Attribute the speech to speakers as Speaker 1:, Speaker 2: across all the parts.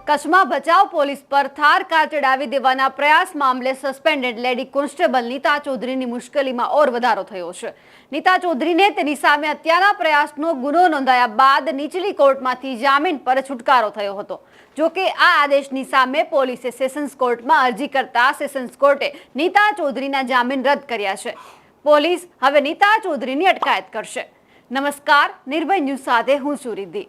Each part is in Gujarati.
Speaker 1: કચ્છમાં ભચાઉ પોલીસ પર થાર કાર ચડાવી દેવાના પ્રયાસ મામલે સસ્પેન્ડેડ લેડી કોન્સ્ટેબલ નીતા ચૌધરીની મુશ્કેલીમાં ઓર વધારો થયો છે। નીતા ચૌધરીને તેની સામે હત્યાના પ્રયાસનો ગુનો નોંધાયા બાદ નીચલી કોર્ટમાંથી જામીન પર છુટકારો થયો હતો। જો કે આ આદેશની સામે પોલીસે સેશન્સ કોર્ટમાં અરજી કરતા સેશન્સ કોર્ટે નીતા ચૌધરીના જામીન રદ કર્યા છે। પોલીસ હવે નીતા ચૌધરીની અટકાયત કરશે। નમસ્કાર, નિર્ભય ન્યૂઝ સાથે હું છું રિદ્ધિ।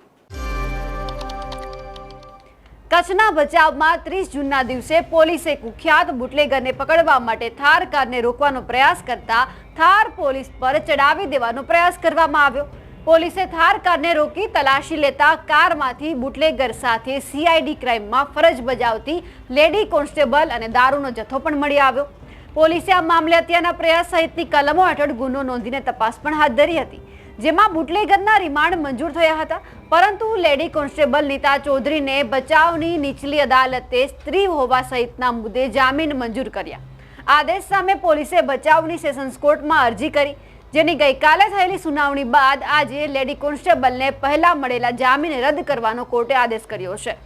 Speaker 1: કચ્છના ભચાઉમાં 30 જૂનના દિવસે પોલીસે કુખ્યાત બુટલેગરને પકડવા માટે થાર કારને રોકવાનો પ્રયાસ કરતા થાર પોલીસ પર ચડાવી દેવાનો પ્રયાસ કરવામાં આવ્યો। પોલીસે થાર કારને રોકી તલાશી લેતા કારમાંથી બુટલેગર સાથે સીઆઈડી ક્રાઇમમાં ફરજ બજાવતી લેડી કોન્સ્ટેબલ અને દારૂનો જથ્થો પણ મળી આવ્યો। પોલીસે આ મામલે હત્યાના પ્રયાસ સહિતની કલમો હેઠળ ગુનો નોંધીને તપાસ પણ હાથ ધરી હતી, જેમાં બુટલેગરના રિમાન્ડ મંજૂર થયા હતા, પરંતુ લેડી કોન્સ્ટેબલ નીતા ચૌધરીને ભચાઉની નીચલી અદાલતે સ્ત્રી હોવા સહિતના મુદ્દે જામીન મંજૂર કર્યા। આદેશ સામે પોલીસે ભચાઉની સેશન્સ કોર્ટમાં અરજી કરી, જેની ગઈકાલે થયેલી સુનાવણી બાદ આજે લેડી કોન્સ્ટેબલને પહેલા મળેલા જામીન રદ કરવાનો કોર્ટે આદેશ કર્યો છે।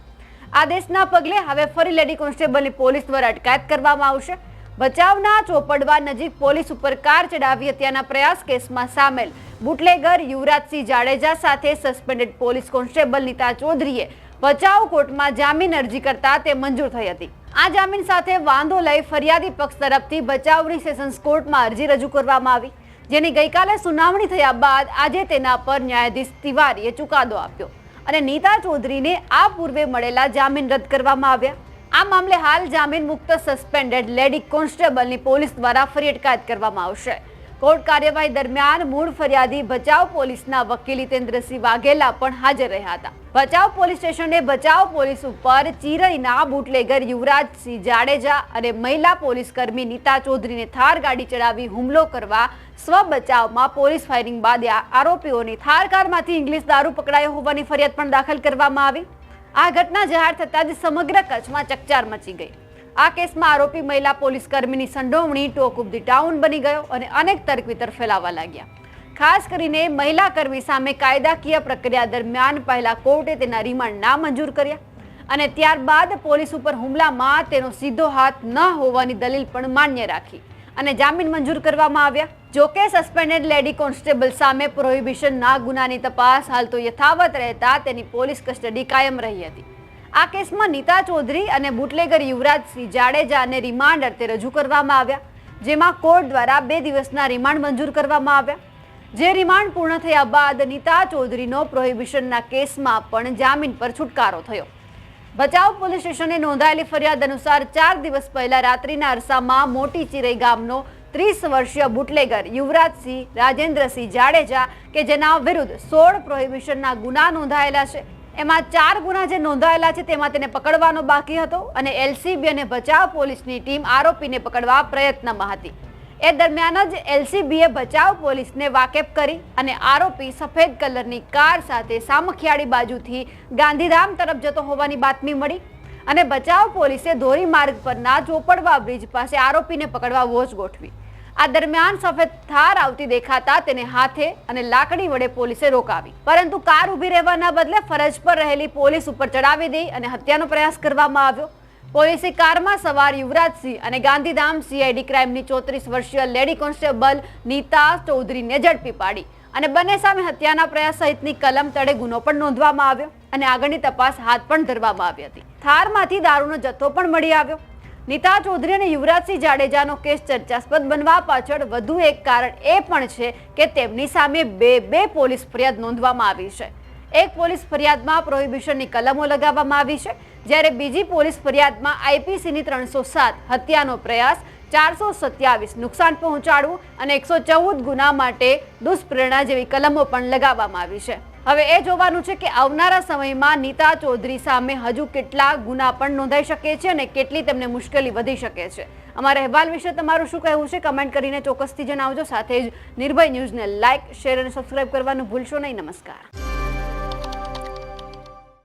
Speaker 1: આદેશના પગલે હવે ફરી લેડી કોન્સ્ટેબલની પોલીસ દ્વારા અટકાયત કરવામાં આવશે। ભચાઉના ચોપડવા નજીક પોલીસ ઉપર કાર ચડાવી હત્યાના પ્રયાસ કેસમાં સામેલ બુટલેગર યુવરાજસિંહ જાડેજા સાથે સસ્પેન્ડેડ પોલીસ કોન્સ્ટેબલ નીતા ચૌધરીએ ભચાઉ કોર્ટમાં જામીન અરજી કરતા તે મંજૂર થઈ હતી। આ જામીન સાથે વાંધો લઈ ફરિયાદી પક્ષ તરફથી ભચાઉની સેશન્સ કોર્ટમાં અરજી રજૂ કરવામાં આવી, જેની ગઈકાલે સુનાવણી થયા બાદ આજે તેના પર ન્યાયાધીશ તિવારીએ ચુકાદો આપ્યો અને નીતા ચૌધરીને આ પૂર્વે મળેલા જામીન રદ કરવામાં આવ્યા। આ મામલે હાલ જામીન મુક્ત સસ્પેન્ડેડ લેડી કોન્સ્ટેબલની પોલીસ દ્વારા ફરી અટકાયત કરવામાં આવશે। કોર્ટ કાર્યવાહી દરમિયાન મૂળ ફરિયાદી ભચાઉ પોલીસના વકીલ હિતેન્દ્રસિંહ વાઘેલા પણ હાજર રહ્યા હતા। ભચાઉ પોલીસ સ્ટેશને ભચાઉ પોલીસ ઉપર ચિરઈના બુટલેગર યુવરાજસિંહ જાડેજા અને મહિલા પોલીસ કર્મી નીતા ચૌધરીને થાર ગાડી ચડાવી હુમલો કરવા સ્વ બચાવમાં પોલીસ ફાયરિંગ બાદ આરોપીઓની થાર કારમાંથી ઇંગ્લિશ દારૂ પકડાયો હોવાની ફરિયાદ પણ દાખલ કરવામાં આવી। આ ઘટના જાહેર થતાં જ સમગ્ર કચ્છમાં ચકચાર મચી ગઈ। આ કેસમાં આરોપી મહિલા પોલીસ કર્મીની સંડોવણી ટોક ઓફ ધી ટાઉન બની ગયો અને અનેક તર્કવિતર ફેલાવા લાગ્યા। ખાસ કરીને મહિલા કર્મી સામે કાયદાકીય પ્રક્રિયા દરમિયાન પહેલા કોર્ટે તેના રિમાન્ડ ના મંજૂર કર્યા અને ત્યારબાદ પોલીસ ઉપર હુમલામાં તેનો સીધો હાથ ન હોવાની દલીલ પણ માન્ય રાખી અને જામીન મંજૂર કરવામાં આવ્યા। જોકે સસ્પેન્ડેડ લેડી કોન્સ્ટેબલ સામે પ્રોહિબિશનના ગુનાની તપાસ હાલ તો યથાવત રહેતા તેની પોલીસ કસ્ટડી કાયમ રહી હતી। આ કેસમાં નીતા ચૌધરી અને બુટલેગર યુવરાજસિંહ જાડેજાને રિમાન્ડ અર્થે રજૂ કરવામાં આવ્યા, જેમાં કોર્ટ દ્વારા 2 દિવસના રિમાન્ડ મંજૂર કરવામાં આવ્યા। જે રિમાન્ડ પૂર્ણ થયા બાદ નીતા ચૌધરીનો પ્રોહિબિશનના કેસમાં પણ જામીન પર છુટકારો થયો। ભચાઉ પોલીસ સ્ટેશને નોંધાયેલી ફરિયાદ અનુસાર 4 દિવસ પહેલા રાત્રિના અરસામાં મોટી ચિરઈ ગામનો 30 વર્ષીય બુટલેગર યુવરાજસિંહ રાજેન્દ્રસિંહ જાડેજા કે જેના વિરુદ્ધ 16 પ્રોહિબિશનના ગુના નોંધાયેલા છે, એમાં 4 ગુના જે નોંધાયેલા છે તેમાં તેને પકડવાનો બાકી હતો અને એલસીબી અને ભચાઉ પોલીસની ટીમ આરોપીને પકડવા પ્રયત્નમાં હતી। એ દરમિયાન જ એલસીબીએ ભચાઉ પોલીસને વાકેફ કરી અને આરોપી સફેદ કલરની કાર સાથે સામખિયાળી બાજુથી ગાંધીધામ તરફ જતો હોવાની બાતમી મળી અને ભચાઉ પોલીસે ધોરીમાર્ગ પરના ચોપડવા બ્રિજ પાસે આરોપીને પકડવા વોચ ગોઠવી। આ દરમિયાન સફેદ થાર આવતી દેખાતા તેને હાથે અને લાકડી વડે પોલીસે રોકાવી, પરંતુ કાર ઊભી રહેવાના બદલે ફરજ પર રહેલી પોલીસ ઉપર ચડાવી દઈ અને હત્યાનો પ્રયાસ કરવામાં આવ્યો। પોલીસે કારમાં સવાર યુવરાજસિંહ અને ગાંધીધામ સીઆઈડી ક્રાઇમની 34 વર્ષીય લેડી કોન્સ્ટેબલ નીતા ચૌધરીને ઝડપી પાડી અને બંને સામે હત્યાના પ્રયાસ સહિતની કલમ તળે ગુનો પણ નોંધવામાં આવ્યો અને આગળની તપાસ હાથ પણ ધરવામાં આવી હતી। થારમાંથી દારૂનો જથ્થો પણ મળી આવ્યો। નીતા ચૌધરી અને યુવરાજસિંહ જાડેજાનો કેસ ચર્ચાસ્પદ બનવા પાછળ વધુ એક કારણ એ પણ છે કે તેમની સામે બે પોલીસ ફરિયાદ નોંધવામાં આવી છે। એક પોલીસ ફરિયાદમાં પ્રોહિબિશનની કલમો લગાવવામાં આવી છે, જ્યારે બીજી પોલીસ ફરિયાદમાં આઈપીસીની 307 હત્યાનો પ્રયાસ, 427 નુકસાન પહોંચાડવું અને 114 ગુના માટે દુષ્પ્રેરણા જેવી કલમો પણ લગાવવામાં આવી છે। હવે એ જોવાનું છે કે આવનારા સમયમાં નીતા ચૌધરી સામે હજુ કેટલા ગુના પણ નોંધાઈ શકે છે અને કેટલી તેમને મુશ્કેલી વધી શકે છે। અમારા અહેવાલ વિશે તમારું શું કહેવું છે કમેન્ટ કરીને ચોક્કસથી જણાવજો। સાથે જ નિર્ભય ન્યૂઝને લાઇક, શેર અને સબસ્ક્રાઇબ કરવાનું ભૂલશો નહીં। નમસ્કાર।